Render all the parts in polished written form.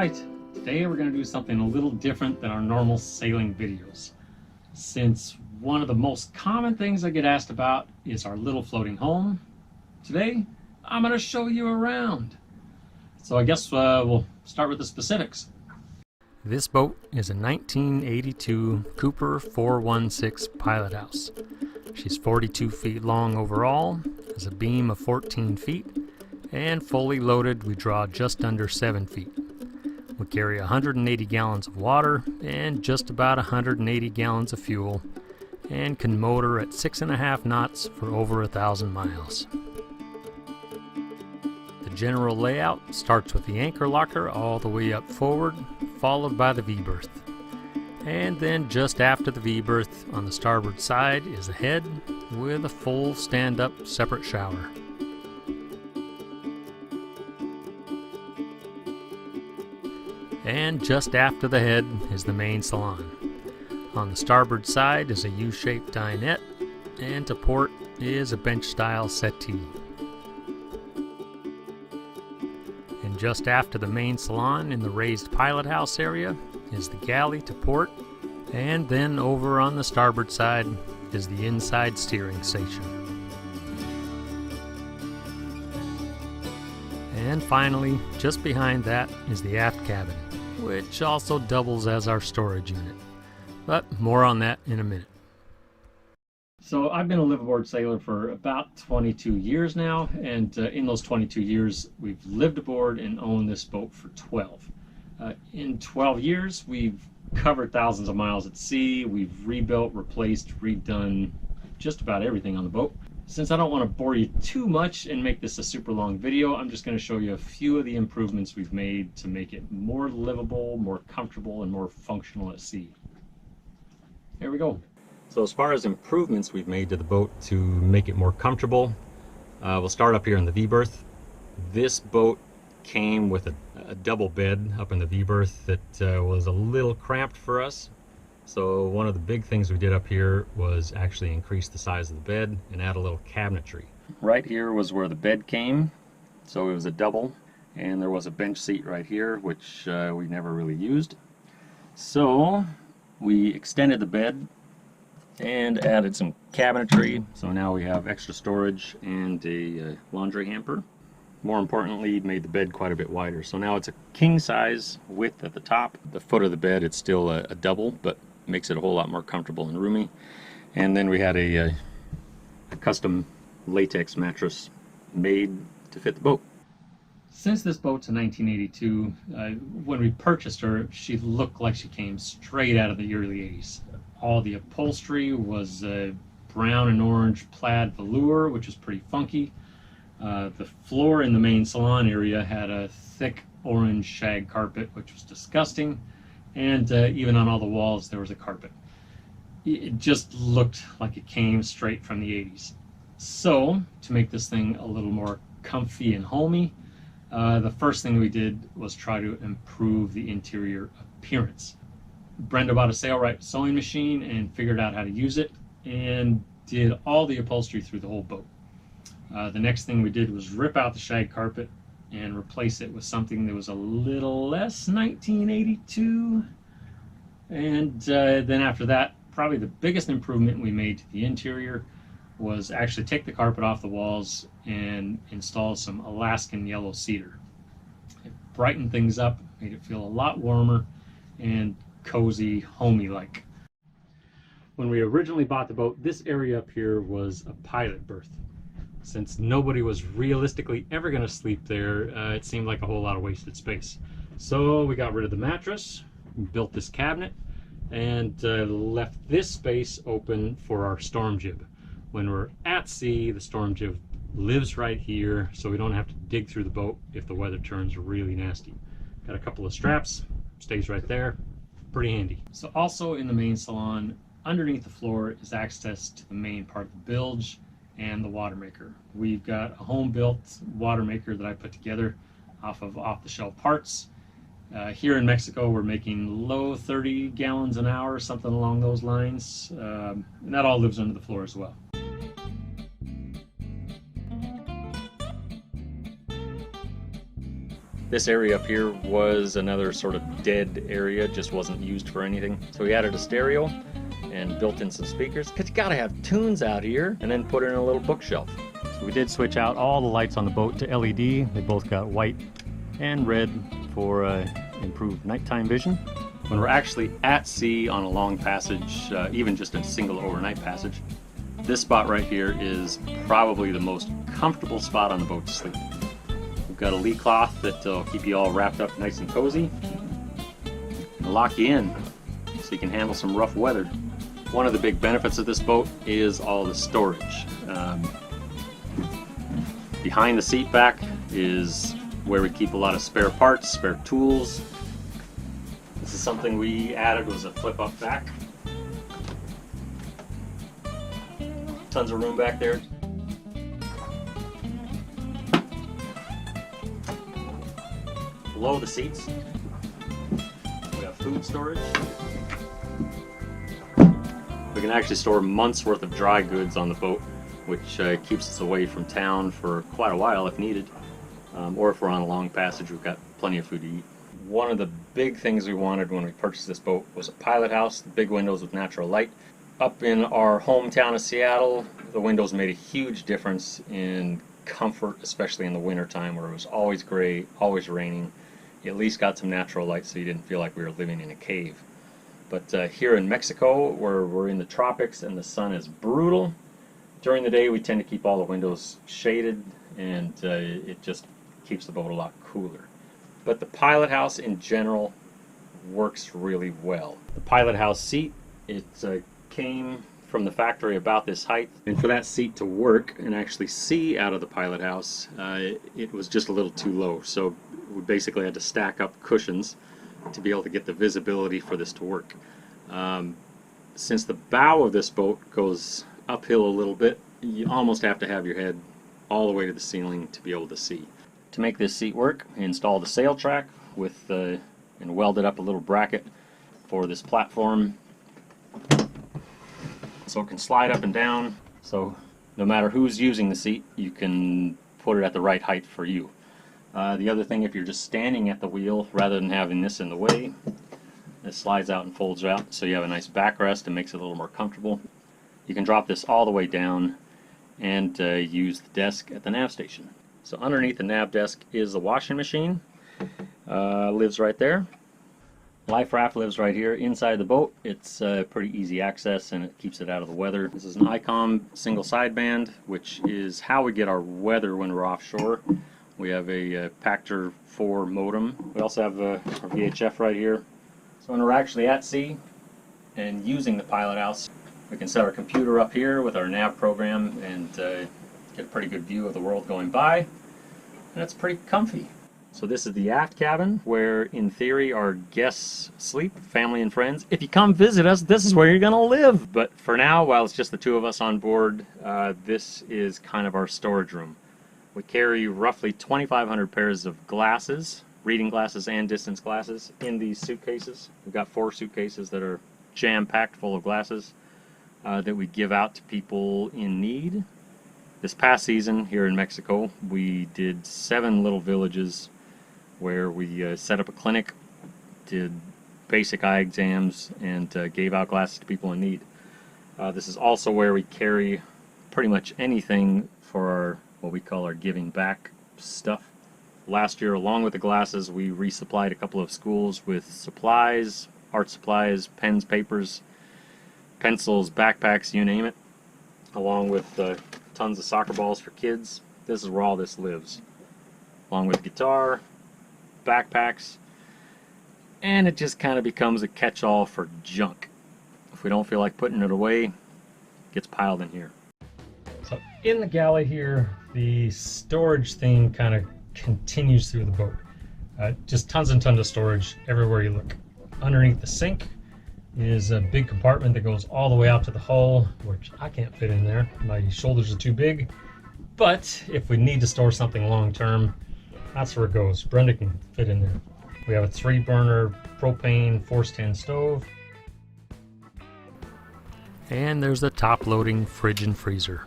Alright, today we're going to do something a little different than our normal sailing videos. Since one of the most common things I get asked about is our little floating home, today I'm going to show you around. So I guess we'll start with the specifics. This boat is a 1982 Cooper 416 pilot house. She's 42 feet long overall, has a beam of 14 feet, and fully loaded we draw just under 7 feet. We carry 180 gallons of water and just about 180 gallons of fuel, and can motor at 6.5 knots for over 1,000 miles. The general layout starts with the anchor locker all the way up forward, followed by the V-berth. And then just after the V-berth on the starboard side is a head with a full stand-up separate shower. And just after the head is the main salon. On the starboard side is a U-shaped dinette, and to port is a bench-style settee. And just after the main salon in the raised pilot house area is the galley to port, and then over on the starboard side is the inside steering station. And finally, just behind that is the aft cabin, which also doubles as our storage unit. But more on that in a minute. So I've been a liveaboard sailor for about 22 years now, and in those 22 years we've lived aboard and owned this boat for 12. In 12 years we've covered thousands of miles at sea. We've rebuilt, replaced, redone just about everything on the boat. Since I don't want to bore you too much and make this a super long video, I'm just going to show you a few of the improvements we've made to make it more livable, more comfortable, and more functional at sea. There we go. So as far as improvements we've made to the boat to make it more comfortable, we'll start up here in the V-berth. This boat came with a double bed up in the V-berth that was a little cramped for us. So one of the big things we did up here was actually increase the size of the bed and add a little cabinetry. Right here was where the bed came, so it was a double, and there was a bench seat right here, which we never really used. So we extended the bed and added some cabinetry, so now we have extra storage and a laundry hamper. More importantly, made the bed quite a bit wider, so now it's a king size width at the top. The foot of the bed, it's still a double, but makes it a whole lot more comfortable and roomy. And then we had a custom latex mattress made to fit the boat. Since this boat's a 1982, when we purchased her, she looked like she came straight out of the early 80s. All the upholstery was brown and orange plaid velour, which was pretty funky. The floor in the main salon area had a thick orange shag carpet, which was disgusting. And even on all the walls there was a carpet. It just looked like it came straight from the 80s. So to make this thing a little more comfy and homey, the first thing we did was try to improve the interior appearance. Brenda bought a Sailboat sewing machine and figured out how to use it, and did all the upholstery through the whole boat. The next thing we did was rip out the shag carpet and replace it with something that was a little less 1982. And then after that, probably the biggest improvement we made to the interior was actually take the carpet off the walls and install some Alaskan yellow cedar. It brightened things up, made it feel a lot warmer and cozy, homey-like. When we originally bought the boat, this area up here was a pilot berth. Since nobody was realistically ever going to sleep there, it seemed like a whole lot of wasted space. So we got rid of the mattress, built this cabinet, and left this space open for our storm jib. When we're at sea, the storm jib lives right here, so we don't have to dig through the boat if the weather turns really nasty. Got a couple of straps, stays right there, pretty handy. So also in the main salon, underneath the floor is access to the main part of the bilge and the water maker. We've got a home-built water maker that I put together off of off-the-shelf parts. Here in Mexico, we're making low 30 gallons an hour, something along those lines, and that all lives under the floor as well. This area up here was another sort of dead area, just wasn't used for anything. So we added a stereo and built in some speakers, because you gotta have tunes out here, and then put in a little bookshelf. So we did switch out all the lights on the boat to LED. They both got white and red for improved nighttime vision. When we're actually at sea on a long passage, even just a single overnight passage, this spot right here is probably the most comfortable spot on the boat to sleep. We've got a lee cloth that'll keep you all wrapped up nice and cozy and lock you in so you can handle some rough weather. One of the big benefits of this boat is all the storage. Behind the seat back is where we keep a lot of spare parts, spare tools. This is something we added, was a flip up back. Tons of room back there. Below the seats, we have food storage. We can actually store months worth of dry goods on the boat, which keeps us away from town for quite a while if needed. Or if we're on a long passage, we've got plenty of food to eat. One of the big things we wanted when we purchased this boat was a pilot house, big windows with natural light. Up in our hometown of Seattle, the windows made a huge difference in comfort, especially in the wintertime where it was always gray, always raining. You at least got some natural light so you didn't feel like we were living in a cave. But here in Mexico, where we're in the tropics and the sun is brutal, during the day we tend to keep all the windows shaded, and it just keeps the boat a lot cooler. But the pilot house in general works really well. The pilot house seat, it came from the factory about this height, and for that seat to work and actually see out of the pilot house, it was just a little too low. So we basically had to stack up cushions to be able to get the visibility for this to work. Since the bow of this boat goes uphill a little bit, you almost have to have your head all the way to the ceiling to be able to see. To make this seat work, we installed a sail track with and welded up a little bracket for this platform so it can slide up and down, so no matter who's using the seat, you can put it at the right height for you. The other thing, if you're just standing at the wheel rather than having this in the way, it slides out and folds out so you have a nice backrest and makes it a little more comfortable. You can drop this all the way down and use the desk at the nav station. So underneath the nav desk is the washing machine. Lives right there. Life raft lives right here inside the boat. It's pretty easy access and it keeps it out of the weather. This is an ICOM single sideband, which is how we get our weather when we're offshore. We have a Pactor 4 modem. We also have our VHF right here. So when we're actually at sea and using the pilot house, we can set our computer up here with our nav program and get a pretty good view of the world going by. And it's pretty comfy. So this is the aft cabin where, in theory, our guests sleep, family and friends. If you come visit us, this is where you're going to live. But for now, while it's just the two of us on board, this is kind of our storage room. We carry roughly 2,500 pairs of glasses, reading glasses and distance glasses, in these suitcases. We've got 4 suitcases that are jam-packed full of glasses that we give out to people in need. This past season here in Mexico, we did 7 little villages where we set up a clinic, did basic eye exams, and gave out glasses to people in need. This is also where we carry pretty much anything for our, what we call our giving back stuff. Last year, along with the glasses, we resupplied a couple of schools with supplies, art supplies, pens, papers, pencils, backpacks, you name it, along with tons of soccer balls for kids. This is where all this lives, along with guitar, backpacks, and it just kind of becomes a catch-all for junk. If we don't feel like putting it away, it gets piled in here. So in the galley here, the storage thing kind of continues through the boat. Just tons and tons of storage everywhere you look. Underneath the sink is a big compartment that goes all the way out to the hull, which I can't fit in there. My shoulders are too big. But if we need to store something long term, that's where it goes. Brenda can fit in there. We have a 3-burner propane force 10 stove. And there's the top-loading fridge and freezer.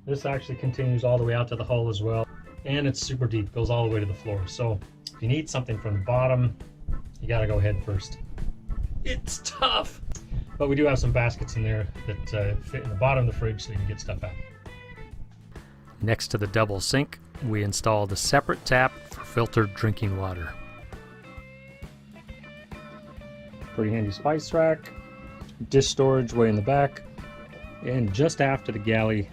This actually continues all the way out to the hull as well. and it's super deep, goes all the way to the floor. So if you need something from the bottom, you gotta go head first. It's tough, but we do have some baskets in there that fit in the bottom of the fridge so you can get stuff out. Next to the double sink, we installed a separate tap for filtered drinking water. Pretty handy spice rack, dish storage way in the back, and just after the galley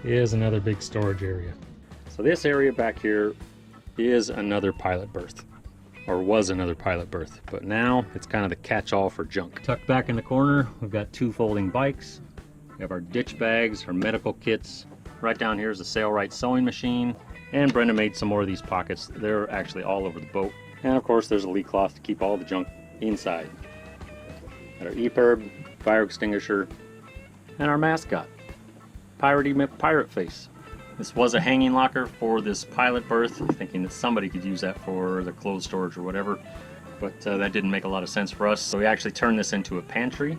is another big storage area. So this area back here is another pilot berth, or was another pilot berth, but now it's kind of the catch-all for junk. Tucked back in the corner, we've got 2 folding bikes. We have our ditch bags, our medical kits. Right down here is the Sailboat sewing machine, and Brenda made some more of these pockets. They're actually all over the boat. And of course there's a leak cloth to keep all the junk inside. Got our EPIRB, fire extinguisher, and our mascot, Piratey Pirate Face. This was a hanging locker for this pilot berth, thinking that somebody could use that for the clothes storage or whatever, but that didn't make a lot of sense for us. So we actually turned this into a pantry,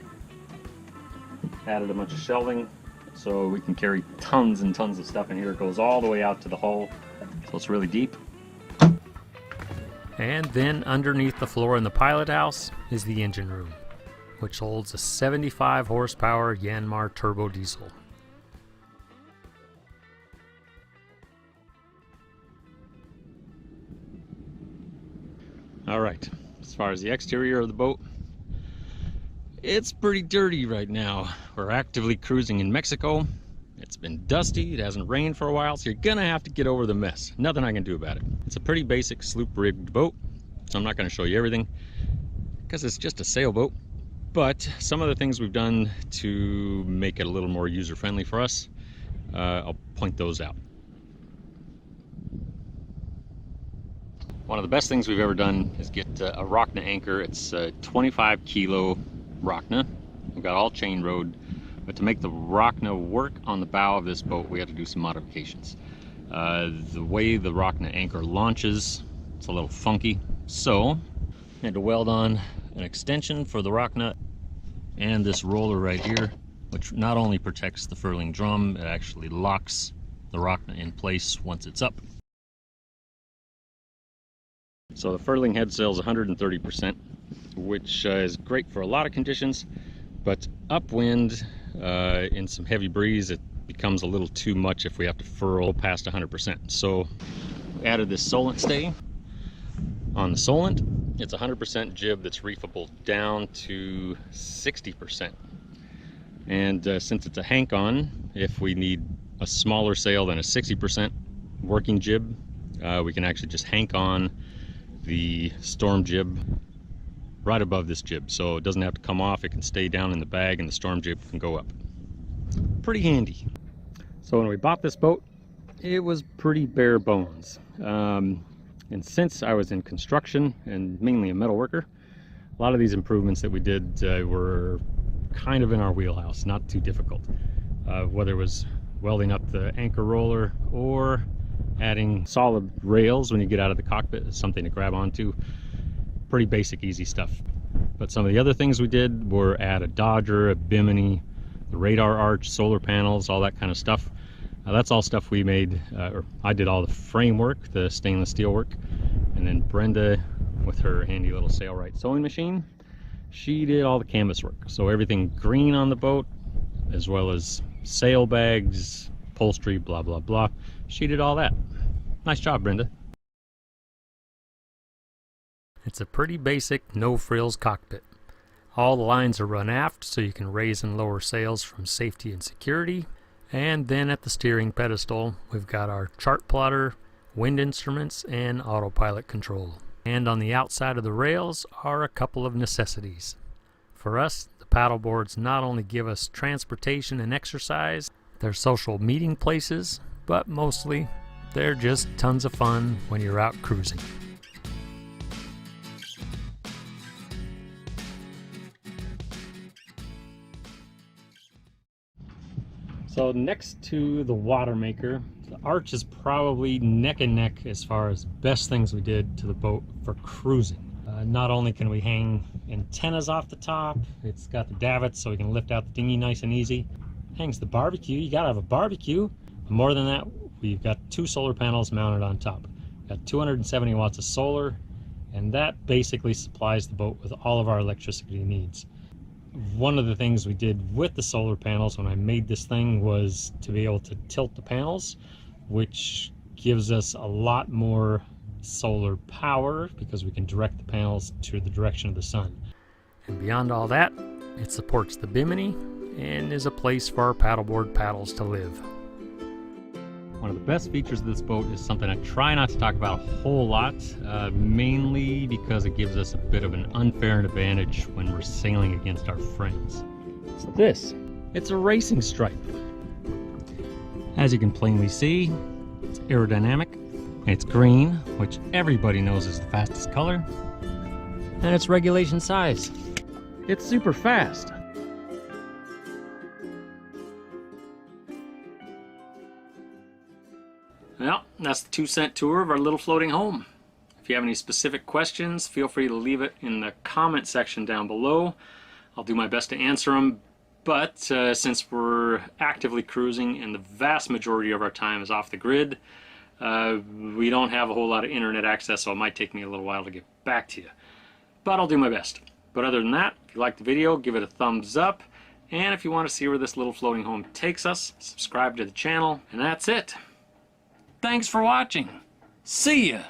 added a bunch of shelving, so we can carry tons and tons of stuff in here. It goes all the way out to the hull, so it's really deep. And then underneath the floor in the pilot house is the engine room, which holds a 75 horsepower Yanmar turbo diesel. All right, as far as the exterior of the boat, it's pretty dirty right now. We're actively cruising in Mexico. It's been dusty, it hasn't rained for a while, so you're gonna have to get over the mess. Nothing I can do about it. It's a pretty basic sloop rigged boat, so I'm not gonna show you everything because it's just a sailboat. But some of the things we've done to make it a little more user-friendly for us, I'll point those out. One of the best things we've ever done is get a Rockna anchor. It's a 25 kilo Rockna. We've got all chain rode, but to make the Rockna work on the bow of this boat, we had to do some modifications. The way the Rockna anchor launches, it's a little funky, so I had to weld on an extension for the Rockna and this roller right here, which not only protects the furling drum, it actually locks the Rockna in place once it's up. So the furling head sail is 130%, which is great for a lot of conditions, but upwind in some heavy breeze, it becomes a little too much if we have to furl past 100%. So we added this Solent stay. On the Solent, it's 100% jib that's reefable down to 60%. And since it's a hank-on, if we need a smaller sail than a 60% working jib, we can actually just hank on the storm jib right above this jib, so it doesn't have to come off. It can stay down in the bag and the storm jib can go up. Pretty handy. So when we bought this boat, it was pretty bare bones, and since I was in construction and mainly a metal worker, a lot of these improvements that we did were kind of in our wheelhouse, not too difficult, whether it was welding up the anchor roller or adding solid rails when you get out of the cockpit is something to grab onto. Pretty basic, easy stuff. But some of the other things we did were add a dodger, a bimini, the radar arch, solar panels, all that kind of stuff. That's all stuff we made, or I did all the framework, the stainless steel work, and then Brenda, with her handy little Sailboat sewing machine, she did all the canvas work. So everything green on the boat, as well as sail bags, upholstery, blah, blah, blah. She did all that. Nice job, Brenda. It's a pretty basic, no-frills cockpit. All the lines are run aft so you can raise and lower sails from safety and security. And then at the steering pedestal, we've got our chart plotter, wind instruments, and autopilot control. And on the outside of the rails are a couple of necessities. For us, the paddle boards not only give us transportation and exercise, they're social meeting places, but mostly they're just tons of fun when you're out cruising. So next to the water maker, the arch is probably neck and neck as far as best things we did to the boat for cruising. Not only can we hang antennas off the top, it's got the davits so we can lift out the dinghy nice and easy. Hangs the barbecue. You gotta have a barbecue. More than that, we've got 2 solar panels mounted on top. We've got 270 watts of solar, and that basically supplies the boat with all of our electricity needs. One of the things we did with the solar panels when I made this thing was to be able to tilt the panels, which gives us a lot more solar power because we can direct the panels to the direction of the sun. And beyond all that, it supports the bimini and is a place for our paddleboard paddles to live. One of the best features of this boat is something I try not to talk about a whole lot, mainly because it gives us a bit of an unfair advantage when we're sailing against our friends. It's this. It's a racing stripe. As you can plainly see, it's aerodynamic, and it's green, which everybody knows is the fastest color, and it's regulation size. It's super fast. Well, that's the 2-cent tour of our little floating home. If you have any specific questions, feel free to leave it in the comment section down below. I'll do my best to answer them, but since we're actively cruising and the vast majority of our time is off the grid, we don't have a whole lot of internet access, so it might take me a little while to get back to you. But I'll do my best. But other than that, if you like the video, give it a thumbs up. And if you want to see where this little floating home takes us, subscribe to the channel. And that's it. Thanks for watching. See ya!